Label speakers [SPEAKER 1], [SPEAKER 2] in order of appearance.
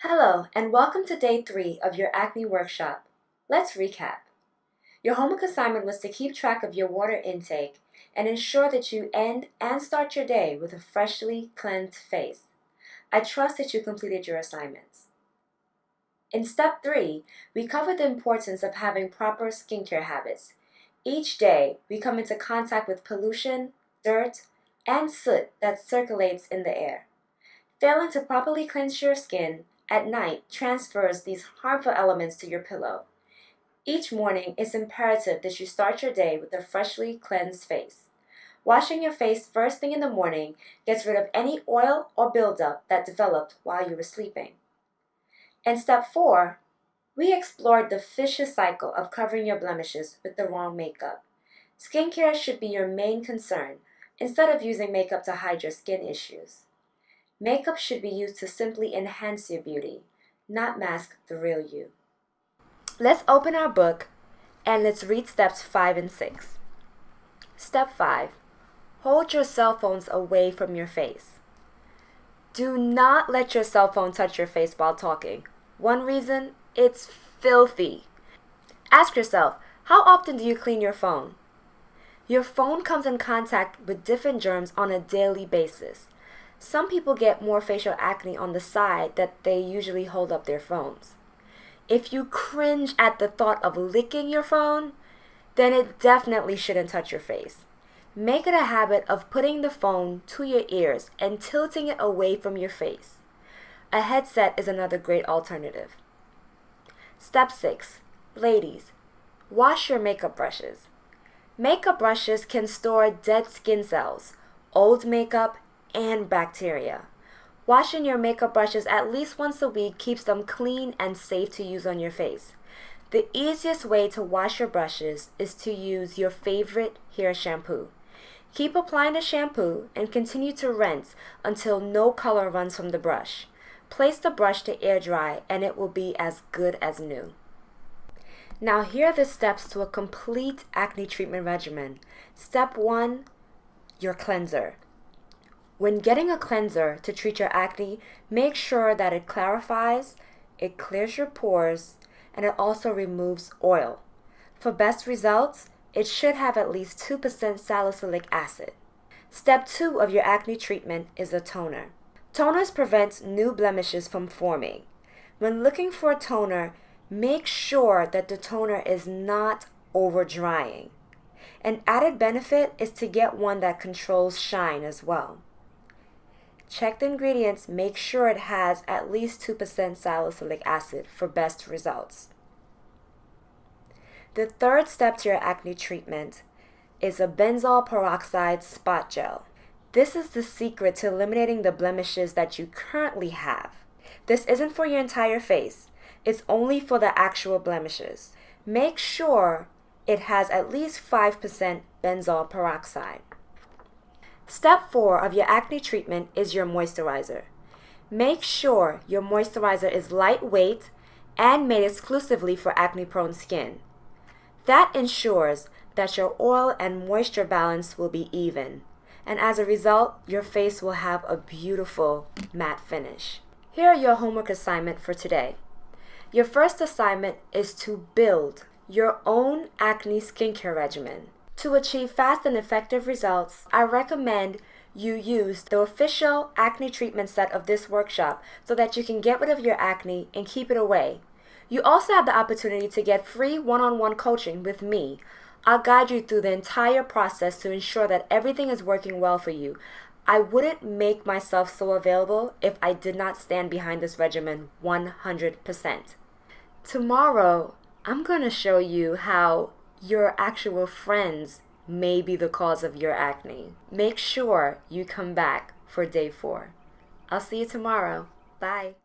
[SPEAKER 1] Hello, and welcome to day 3 of your Acne Workshop. Let's recap. Your homework assignment was to keep track of your water intake and ensure that you end and start your day with a freshly cleansed face. I trust that you completed your assignments. In step 3, we covered the importance of having proper skincare habits. Each day, we come into contact with pollution, dirt, and soot that circulates in the air. Failing to properly cleanse your skin at night transfers these harmful elements to your pillow. Each morning, it's imperative that you start your day with a freshly cleansed face. Washing your face first thing in the morning gets rid of any oil or buildup that developed while you were sleeping. In step 4, we explored the vicious cycle of covering your blemishes with the wrong makeup. Skincare should be your main concern instead of using makeup to hide your skin issues. Makeup should be used to simply enhance your beauty, not mask the real you. Let's open our book and let's read steps 5 and 6. Step 5. Hold your cell phones away from your face. Do not let your cell phone touch your face while talking. One reason, it's filthy. Ask yourself, how often do you clean your phone? Your phone comes in contact with different germs on a daily basis. Some people get more facial acne on the side that they usually hold up their phones. If you cringe at the thought of licking your phone, then it definitely shouldn't touch your face. Make it a habit of putting the phone to your ears and tilting it away from your face. A headset is another great alternative. Step 6. Ladies, wash your makeup brushes. Makeup brushes can store dead skin cells, old makeup, and bacteria. Washing your makeup brushes at least once a week keeps them clean and safe to use on your face. The easiest way to wash your brushes is to use your favorite hair shampoo. Keep applying the shampoo and continue to rinse until no color runs from the brush. Place the brush to air dry and it will be as good as new. Now here are the steps to a complete acne treatment regimen. Step 1, your cleanser. When getting a cleanser to treat your acne, make sure that it clarifies, it clears your pores, and it also removes oil. For best results, it should have at least 2% salicylic acid. Step 2 of your acne treatment is a toner. Toners prevent new blemishes from forming. When looking for a toner, make sure that the toner is not over drying. An added benefit is to get one that controls shine as well. Check the ingredients, make sure it has at least 2% salicylic acid for best results. The third step to your acne treatment is a benzoyl peroxide spot gel. This is the secret to eliminating the blemishes that you currently have. This isn't for your entire face, it's only for the actual blemishes. Make sure it has at least 5% benzoyl peroxide. Step 4 of your acne treatment is your moisturizer. Make sure your moisturizer is lightweight and made exclusively for acne-prone skin. That ensures that your oil and moisture balance will be even, and as a result, your face will have a beautiful matte finish. Here are your homework assignment for today. Your first assignment is to build your own acne skincare regimen. To achieve fast and effective results, I recommend you use the official acne treatment set of this workshop so that you can get rid of your acne and keep it away. You also have the opportunity to get free one-on-one coaching with me. I'll guide you through the entire process to ensure that everything is working well for you. I wouldn't make myself so available if I did not stand behind this regimen 100%. Tomorrow, I'm going to show you how your actual friends may be the cause of your acne. Make sure you come back for day 4. I'll see you tomorrow. Bye.